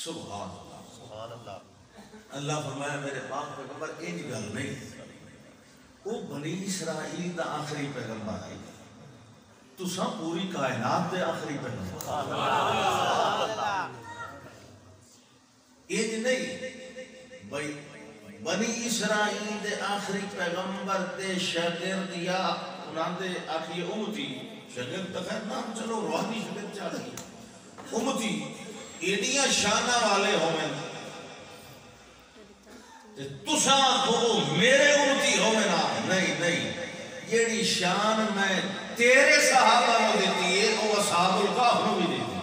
سبحان اللہ. اللہ فرمایا میرے پاک پیغمبر ایک گل نہیں، وہ بنی اسرائیل دا آخری پیغمبر ہے، تساں پوری کائنات دے آخری پیغمبر. ایک نہیں بھائی بنی اسرائیل دے آخری پیغمبر دے شاگرد یا انہاں دے آخری امتی، شاگرد تخیر نام چلو روحانی شاگرد چاہتی امتی ایڈیاں شانہ والے ہوئے تساں تو میرے امتی ہوئے نا. نہیں نہیں، یہی شان میں تیرے صحابہ کو دیتی ہے وہ اصحاب الکہف کو بھی دیتی ہے.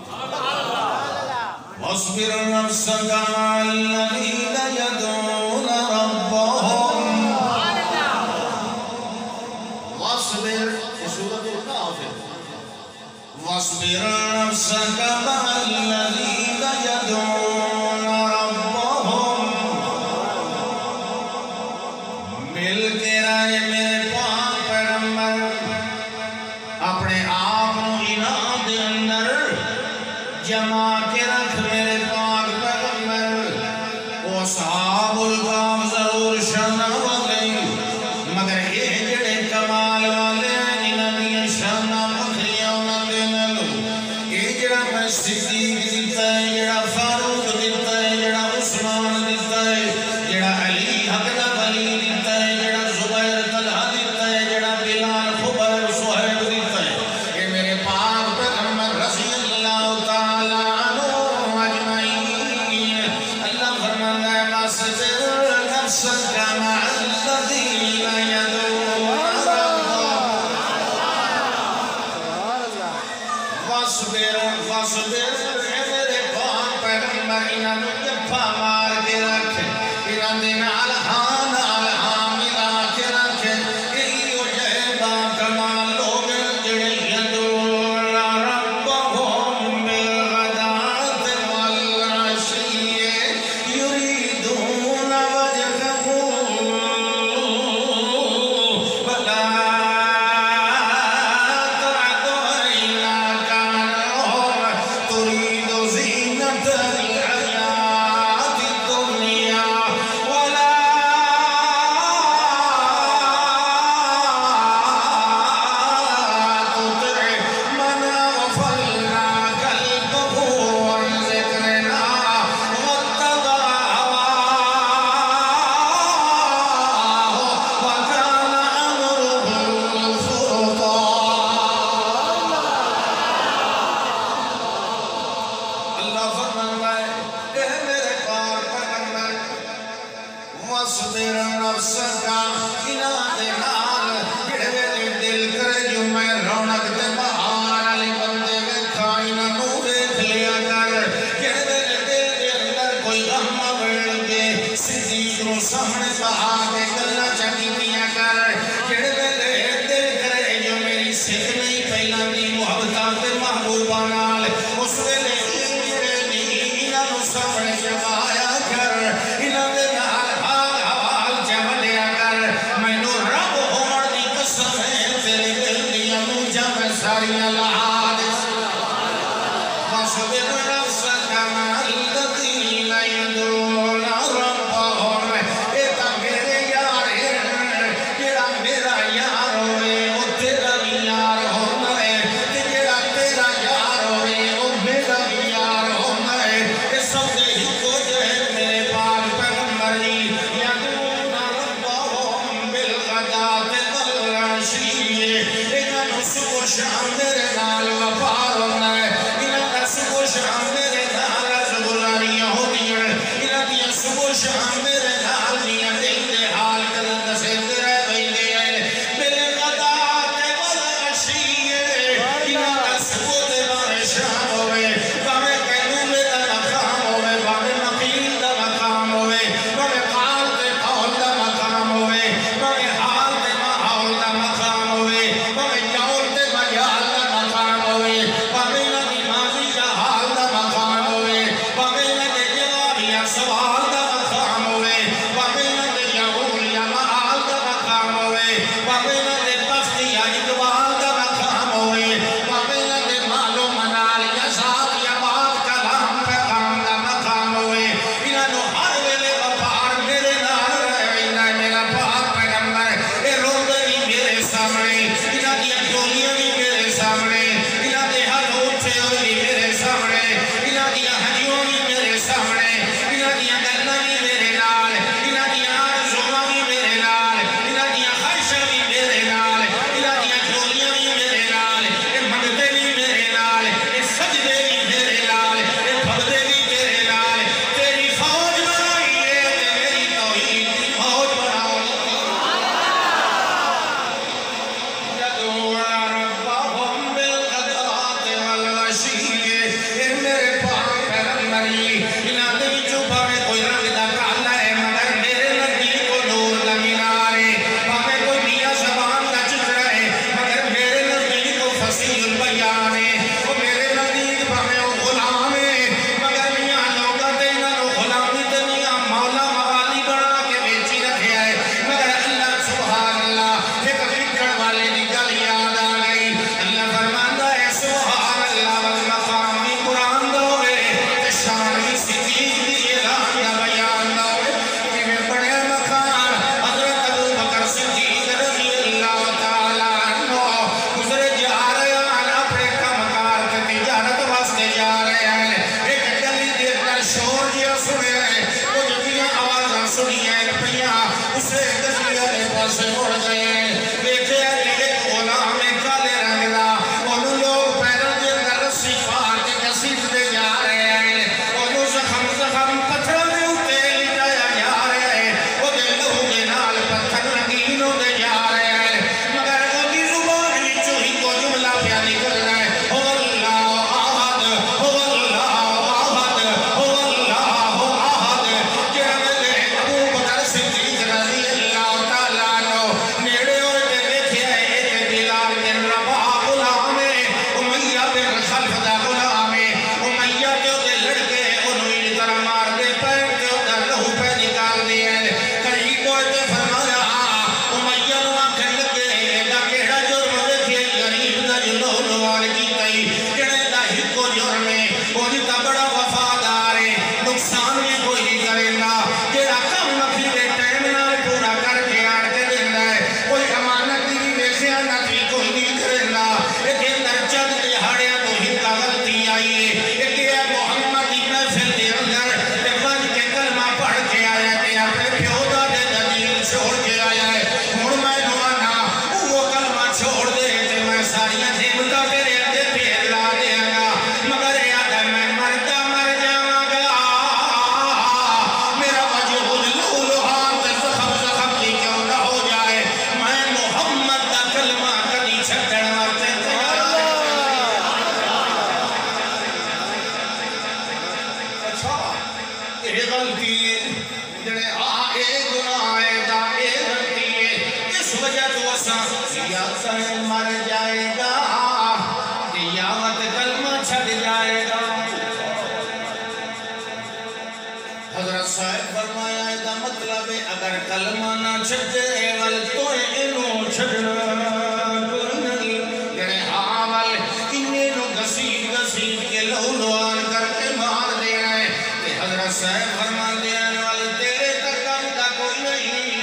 وَاصْبِرْ نَفْسَكَ مَعَ الَّذِينَ يَدْعُونَ رَبَّهُمْ وَاصْبِرْ یہ سورۃ الکہف ہے. وَاصْبِرْ نَفْسَكَ مَعَ الَّذِينَ يَدْعُونَ رَبَّهُمْ. مل کے رہے میرے پاک پیغمبر، اپنے آپ انہاں دے اندر جمع کے رکھ میرے پاک پیغمبر. وہ اصحاب الکہف ضرور شانہ والے مگر یہ جڑے کمال والے انہاں دی شانہ وکھریاں انہاں دے نال. یہ جڑا میں صدیق دیتا ہے، جڑا فاروق دیتا ہے، جڑا عثمان دیتا ہے، جڑا علی حق دا ولی دیتا ہے، جڑا زبیر طلحہ دیتا ہے، جڑا بلال خبیر صاحب دیتا ہے، یہ میرے پاک پیغمبر رضی اللہ تعالی عنہ اجمعین. اللہ فرماتا ہے وَاصْبِرْ نَفْسَكَ مَعَ الَّذِينَ يَدْعُونَ رَبَّهُمْ. وَاصْبِرْ اے میرے پاک پیغمبر انہاں نوں جفا مار کے رکھ، انہاں دے نال ہاں ملا کے رکھ. یہی ہو جائے با کمال لوگ جڑے یدعون ربهم بالغداۃ والعشی یریدون وجهه ولا تعد عیناک عنهم تريد زینة الحیاة الدنیا ولا تطع من اغفلنا قلبه عن ذکرنا واتبع هواه وكان امره فرطا. اللہ فرماتا ہے اے میرے پاک پیغمبر وَاصْبِرْ نَفْسَكَ انہاں دے نال جڑے میرے دل کرے جو میں رونق تے بہار والے بندے ویکھاں انہاں نوں ویکھ لیا کر. جڑے میرے دل دے اندر کوئی غم بڑھ کے صدیق نوں سامنے بہا کے گلاں چکیاں کر. جڑے میرے دل کرے جو میری سکھ نہیں پہلاں دی محبتاں تے محبوباں نال اس ویلے انہاں نوں سامنے جمایا کر. انہاں دے نال حال چولیا کر. مینوں رب ہون دی قسم ہے تیرے دل دیاں موجاں میں ساریاں لہا دے. وَاصْبِرْ نَفْسَكَ مَعَ الَّذِينَ يَدْعُونَ رَبَّهُمْ. اے تاں میرے یار ہیں، جڑا میرا یار ہوئے وہ تیرا بھی یار ہونا ہے، تے جڑا تیرا یار ہوئے وہ میرا بھی یار ہونا ہے. اے سب دے ہکو جائے میرے پاک پیغمبر جی. یدعون ربهم بالغداۃ والعشی. انہاں نوں صبح شام میرے نال وفا ہونا ہے. انہاں دا صبح شام میرے نال رزگزاریاں ہوندیاں. انہاں دیاں صبح شام میرے نال دیاں دل دے حال کل دسیندے رہ ویندے ہیں. بالغداۃ والعشی. انہاں دا صبح دے بارے شام ہوئے باویں قیوم دا مقام ہوئے، باویں مقیم دا مقام ہوئے، باویں قال تے قول دا مقام ہوئے، باویں حال تے ماحول دا مقام ہوئے، باویں جول تے مجال دا مقام ہوئے، باویں انہاں دی ماضی دا حال دا مقام ہوئے، باویں انہاں دے جواب یا سوال دا مقام ہوئے. پاسے مڑ گئے دیکھے ایک غلام کالے رنگ دا انہوں لوگ پیروں دے اندر رسی پار کے کسیٹ دے جا رہے ہیں انہوں زخم پتھروں دے اتے لٹایا جا رہے ہیں وہ دے لہو دے نال پتھر رنگین ہوتے جا رہے ہیں مگر وہ دی زبان وچوں ہی کو جملہ پیا نکل رہا ہے حضرت صاحب فرمایا ہے دا مطلب ہے اگر کلمہ نہ چھڑے ول تو انہوں چھڑنا یعنی آول انہوں گسیٹ کے لہولوان کر کے مار دے رہے ہیں کہ حضرت صاحب فرما دینے والے تیرے تکم کا کوئی نہیں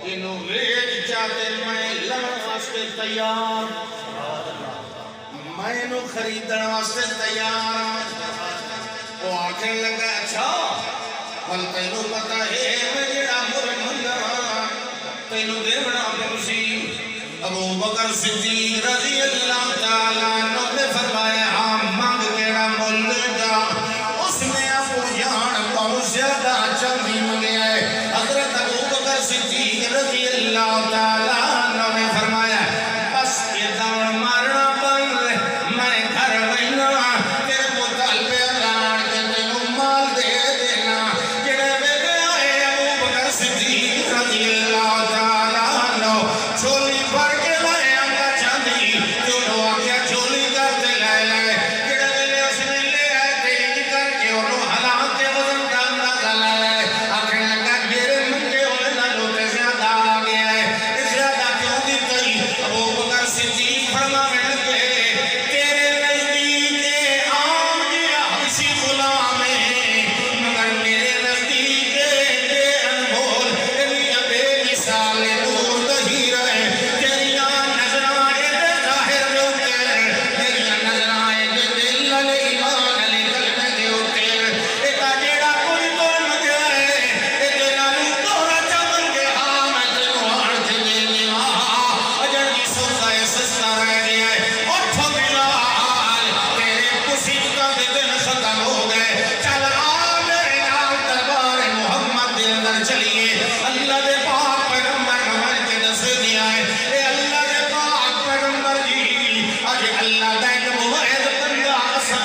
انہوں ویج چاہتے میں لڑ واسطے تیار میں انہوں خریدن واسطے تیار وہ آنکھیں لگا اچھا بل تینوں پتا ہے میں جڑا مرمندہ تینوں دیونا پروسی ابو بکر صدیق رضی اللہ تعالیٰ عنہ نے فرمایا ہاں مانگ کیڑا مولے گا اس میں ابو جان بہت زیادہ چندی ملے ہے حضرت ابو بکر صدیق رضی اللہ تعالیٰ عنہ نے فرمایا بس یہ دوڑ مارنا بند میں گھر وینا تیرے مطالبے اللہ کے تینوں مال دے دینا جڑے بے گیا ہے ابو بکر صدیق رضی اللہ تعالیٰ عنہ چھولی بھر کے لائے انگا چاندی جو لو آکیا چھولی کرتے لائے لائے جڑے بے اس نے لے آئے تیج کر کے انہوں حالات کے وزن کا اندازہ لائے آخر لگا گیرے منگے ہوئے نہ لوٹے زیادہ آگے آئے اس زیادہ کیوں دی تئی ابو بکر صدیق فرما میں لگے تیرے نزدیک عام جیا ہمسی غلام ہے مگر میرے نزدیک بے انمول میاں بے مثال نور دہی رہے تیریاں نظرائے دے ظاہر دے اتر تیریاں نظرائے دے دل علی ایمان علی قلب دے اتر ایتا جیڑا کوئی تو مگے ایتے نالو دورا چمن کے ہاں میں تینوں آڑ کے دے دیوا اجڑ کی سوزہ سستا رہ گیا ہے اٹھو بلال تیرے مصیبتہ دے دن ختم ہو گئے چل آ میرے نام دربار محمد دے اندر چلیے اللہ دے پاک پیغمبر نمائے کے دس دیا ہے اے اللہ دے پاک پیغمبر جی آج اللہ دے ایک موحد بندہ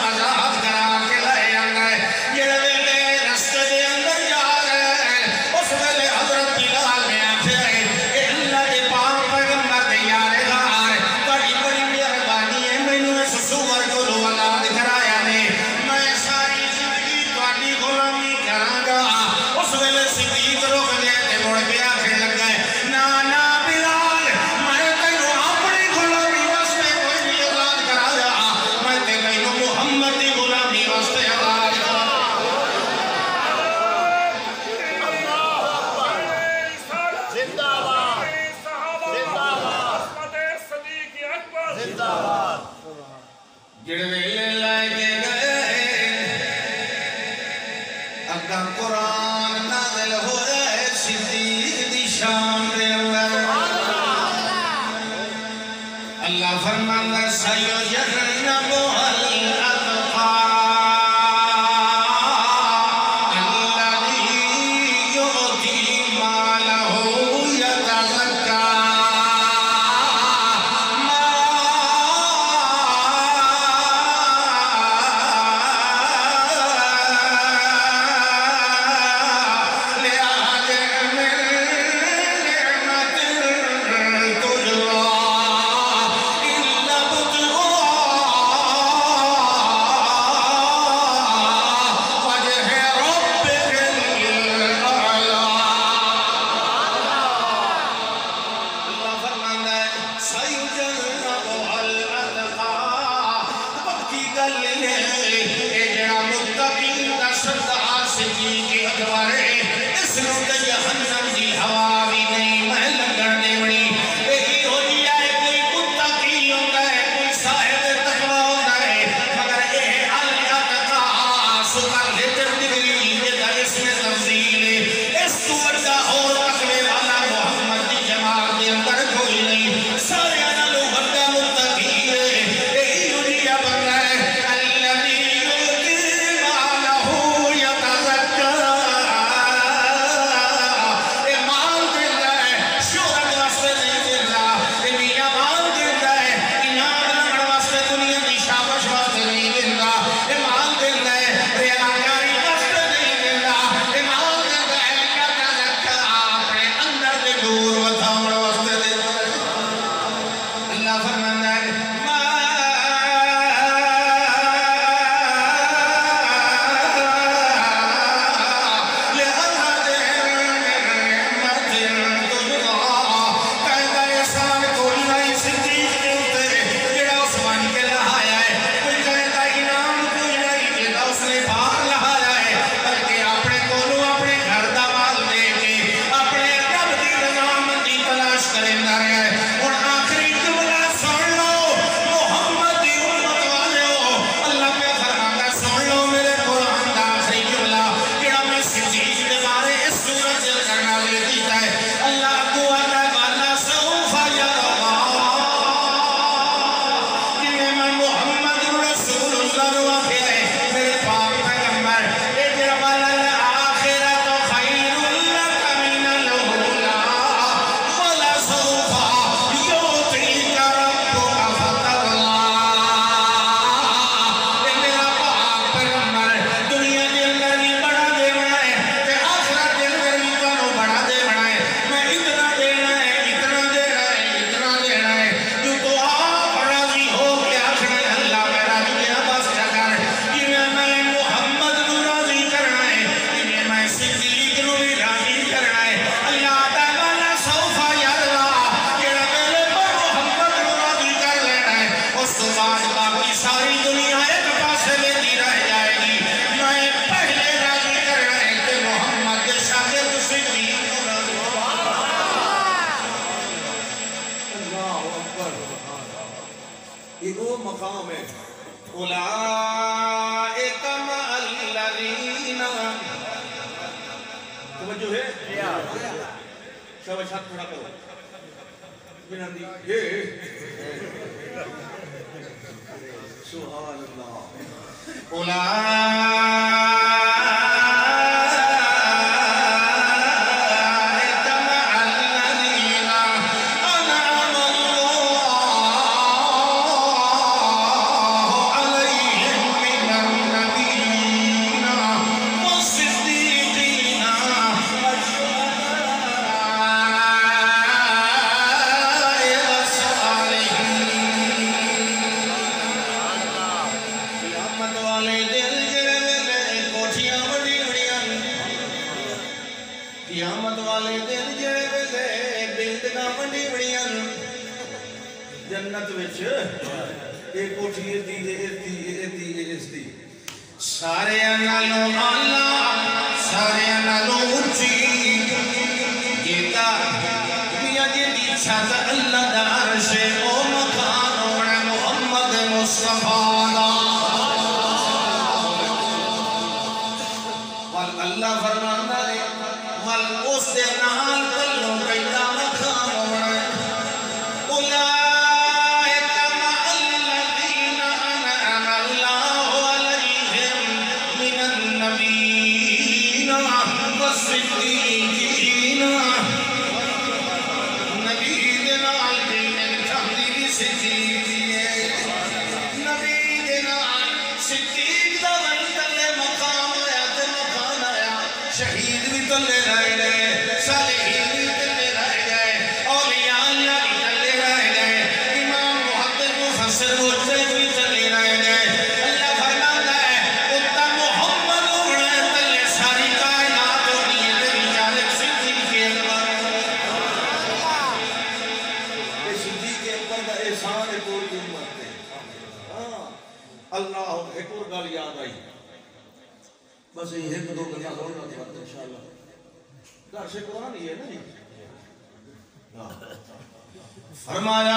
آزاد کرا کے لائے آگئے یہ ویلے رستے دے اندر جا رہے ہیں اس ویلے حضرت بلال میں آتے ہیں اے اللہ دے پاک پیغمبر دے یارے غار بڑی بڑی مہربانی ہے میں نے سسور کو لو اللہ دکھرایا نے میں ساری زندگی تواڈی غلامی کراں گا اس ویلے صدیق رک گئے تے مڑ کے آکھنے لگ گئے نا نا بلال میں تینوں اپنی غلامی واسطے کوئی نہیں آزاد کرایا میں تے تینوں محمد دی غلامی واسطے آزاد کرایا زندہ باد زندہ باد عصمت صدیق اکبر زندہ باد جڑے ویلے لائے کے گئے اگا قرآن نہ اللہ فرماتا ہے سَيُجَنَّبُهَا الْأَتْقَى الَّذِي يُؤْتِي مَالَهُ يَتَزَكَّى مقام ہے اولئک مع الذین توجہ ہے شاباش ہاتھ کھڑا کرو بنا دی سبحان اللہ قیامت والے دن جڑے ویلے بلڈنگاں بنی بڑیاں جنت وچ ایک کوٹھی دی سارے نالوں اعلیٰ سارے نالوں اونچی جیتا دنیا دی چھت اللہ دا عرش او مکان ہونا محمد مصطفیٰ دا اللہ فرمانا ہے ول اس دے نال کلوں کیتا مکان ہونا اولئک سے دوسرے بھی چلے رہے گئے اللہ فرماتا ہے اتنا محمد ہونے تلے ساری کائنات ہونی ہے تیری جانب صدیق اکبر یہ صدیق اکبر کا احسان ہے پوری امت ہے اللہ ایک اور گل یاد آئی بس یہ ایک دو گلیاں ہونا چاہتے انشاءاللہ گھر سے قرآن ہی ہے نا جی فرمایا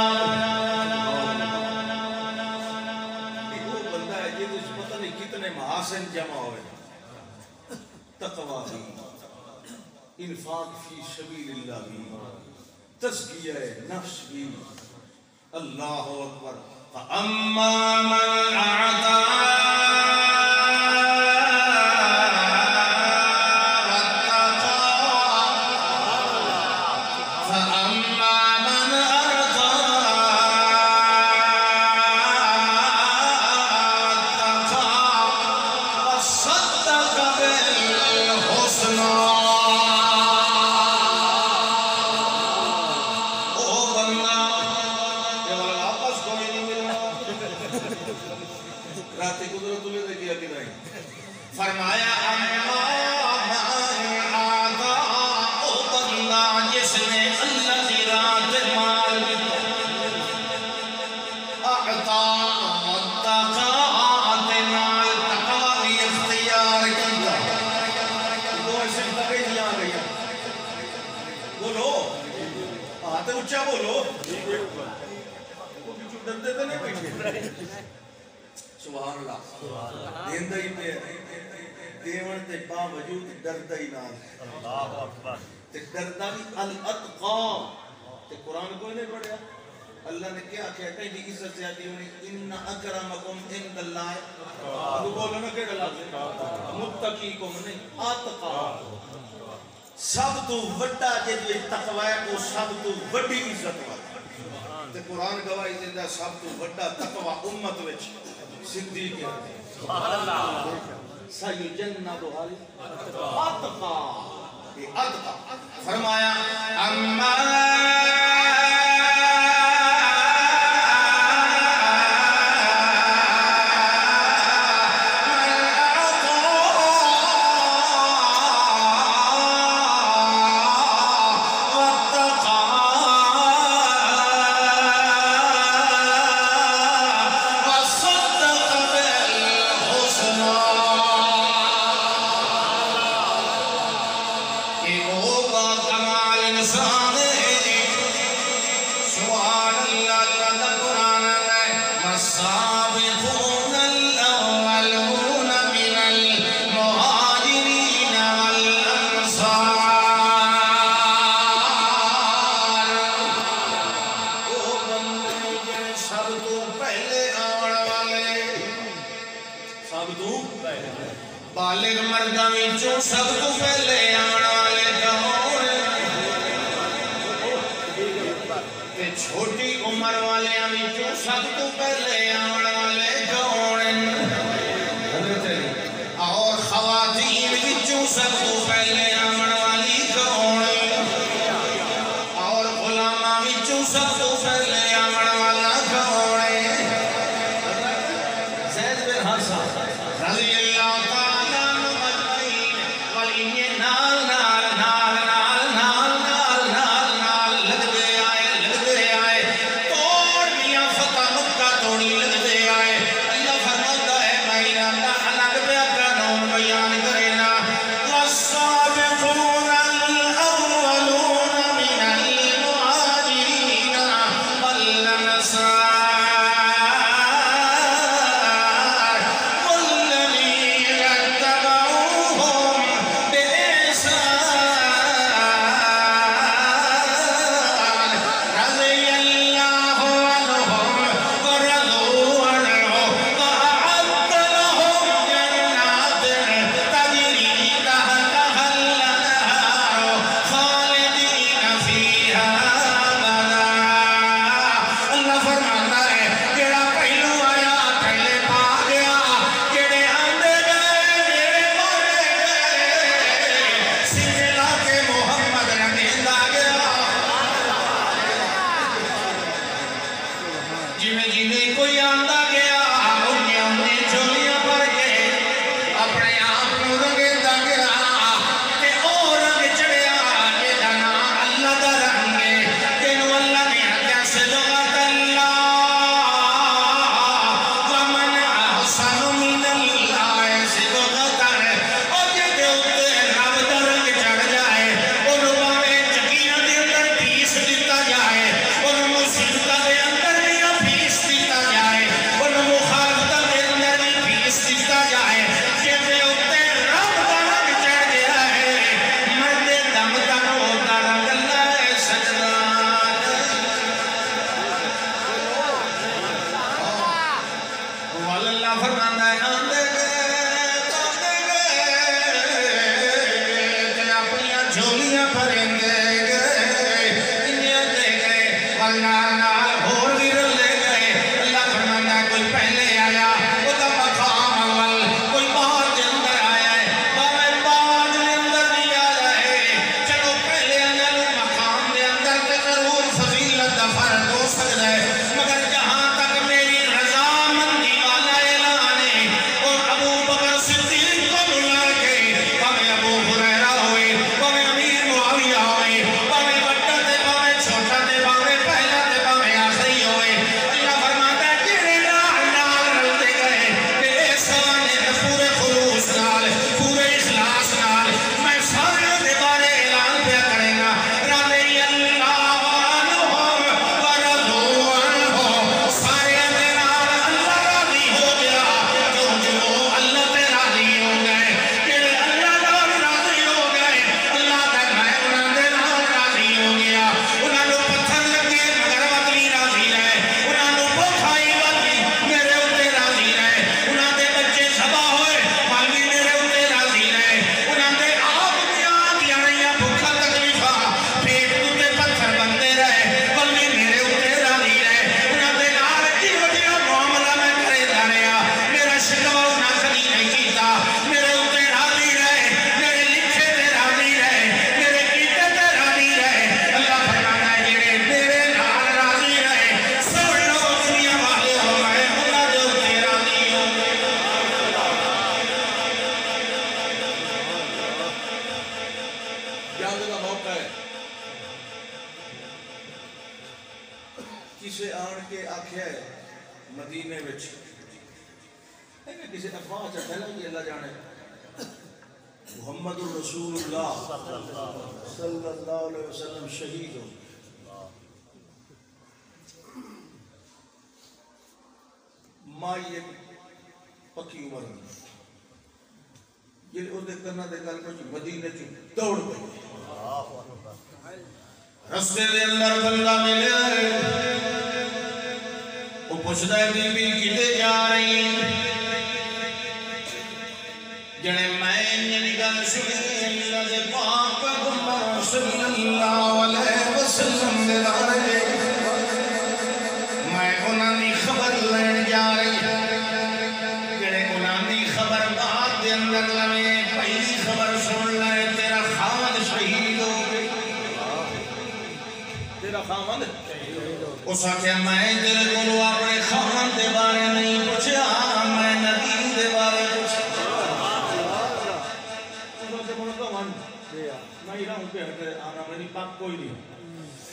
ایک وہ بندہ ہے جی اس پتہ نہیں کتنے محاسن جمع ہوئے تقوی بھی انفاق فی سبیل اللہ بھی تزکیہ نفس بھی اللہ اکبر فَأَمَّا مَنْ أَعْطَى فرمایا اما من آتا او بندہ جس نے اللہ کی رات مال اعطا متقاعت مال تقوی اختیار کیا دو ایسے تقوی دیا گئی بولو آتے اچھا بولو وہ کچھ ڈردے تو نہیں بیٹھے سبحان اللہ دیندہ ہی پہ دیون تے باوجود ڈردہ ہی نال اللہ اکبر تے ڈردہ بھی الاتقا تے قرآن کوئی نہیں پڑھیا اللہ نے کیا کہتا ہے کہ عزت زیادی ہوئی ان اکرمکم عند اللہ تو بولو نا کہ اللہ متقیکم نہیں اتقا سب تو وڈا جے تقوی ہے وہ سب تو وڈی عزت ہے تے قرآن گواہی دیندا سب تو وڈا تقوی امت وچ صدیق سبحان اللہ سیجنبھا الاتقا یہ اتقا فرمایا اما بالغ مرداں وچوں سب تو پہلے آن والے کون تے چھوٹی عمر والیاں وچوں سب تو پہلے آن والے کون اور خواتین وچوں سب تو پہلے آن والی کون اور غلاماں وچوں سب تو پہلے آن والا کون زید بن حارثہ رضی اللہ تعالی والذين اللہ فرماتا ہے آندے گئے اپنی جھولیاں بھریں گے انہیں دے گئے اللہ اور بھی رلے گئے اللہ فرماتا ہے کوئی پہلے آیا وہ تو مقام اول کوئی بعد کے اندر آیا ہے باوے بعد کے اندر نہیں آیا ہے چلو پہلے آیا مقام کے اندر تے ضرور فضیلت دا فرق ہو سکتا ہے مگر جہاں تک میری رضامندی والا اعلان ہے اور ابو بکر صدیق کو بلا کے باوے ابو ہریرہ ہوئے باوے امیر معاویہ ہوئے باوے بڑا تے باوے چھوٹا تے باوے پہلا تے باوے آخری ہوئے اللہ فرماتا ہے جڑے نال رلتے گئے کہ اے سوانے پورے خلوص نال پورے اخلاص نال میں سارے دے بارے اعلان پہ کرے گا رضی اللہ عنہم ورضوا عنہ سارے دے نال اللہ راضی ہو گیا کیونکہ وہ اللہ تے راضی ہو گئے جڑے اللہ نال راضی ہو گئے اللہ تے میں انہاں دے نال راضی ہو گیا انہاں نوں پتھر لگے مگر وطنی راضی رہے انہاں نوں بھوکھائی والی میرے اوتے راضی رہے انہاں دے بچے ذبح ہوئے پھر بھی میرے اوتے راضی رہے انہاں دے آپ دیاں رہیاں بھوکھا تکلیفاں پیٹ اوتے پتھر بنتے رہے پھر بھی میرے اوتے راضی رہے انہاں دے نال جیو جیو معاملہ میں کرے دا رہا میرا شکوہ انہاں کبھی نہیں کیتا میرے اوتے راضی رہے میرے لکھے تے راضی رہے میرے کیتے تے راضی رہے اللہ فرماتا ہے جڑے میرے نال راضی رہے سب لوگ دنیا والے ہو گئے انہاں دے اوتے راضی ہو گئے جنگ کا موقع ہے کسے آن کے آکھیا ہے مدینے وچ کسی افواہ چا پہلا کہ اللہ جانے محمد الرسول اللہ صلی اللہ علیہ وسلم شہید ہو مائی ایک پکی عمر میں یہ دے کرنا دے گل پر مدینے چو دوڑ گئی رستے دے اندر بندہ ملیا ہے وہ پوچھتا ہے بی بی کدے جا رہی جنے میں انہیں گل سنی اللہ دے پاک پیغمبر صلی اللہ علیہ وسلم دے بارے میں انہاں دی خبر لین جا رہی جنے انہاں دی خبر بعد دے اندر لویں پہلی خبر سن لے تیرا خامد شہید ہو گئی تیرا خامد اس آکھیا میں تیرے کو اپنے خامد دے بارے نہیں پوچھا میں نبی دے بارے پوچھا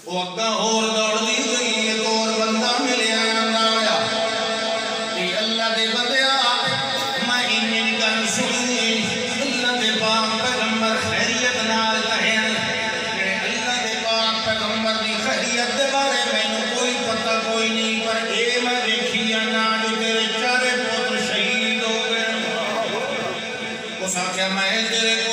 وہ اگا اور دوڑ دی گئی ایک اور بندہ ملیا آیا کہ اللہ دے بندیا میں انہیں گل سنی اللہ دے پاک پیغمبر خیریت نال کہن کہ اللہ دے پاک پیغمبر دی خیریت دے بارے میں کوئی پتہ کوئی نہیں پر اے میں دیکھی انا جو تیرے چارے پوتر شہید ہو گئے اس آکھیا میں تیرے کو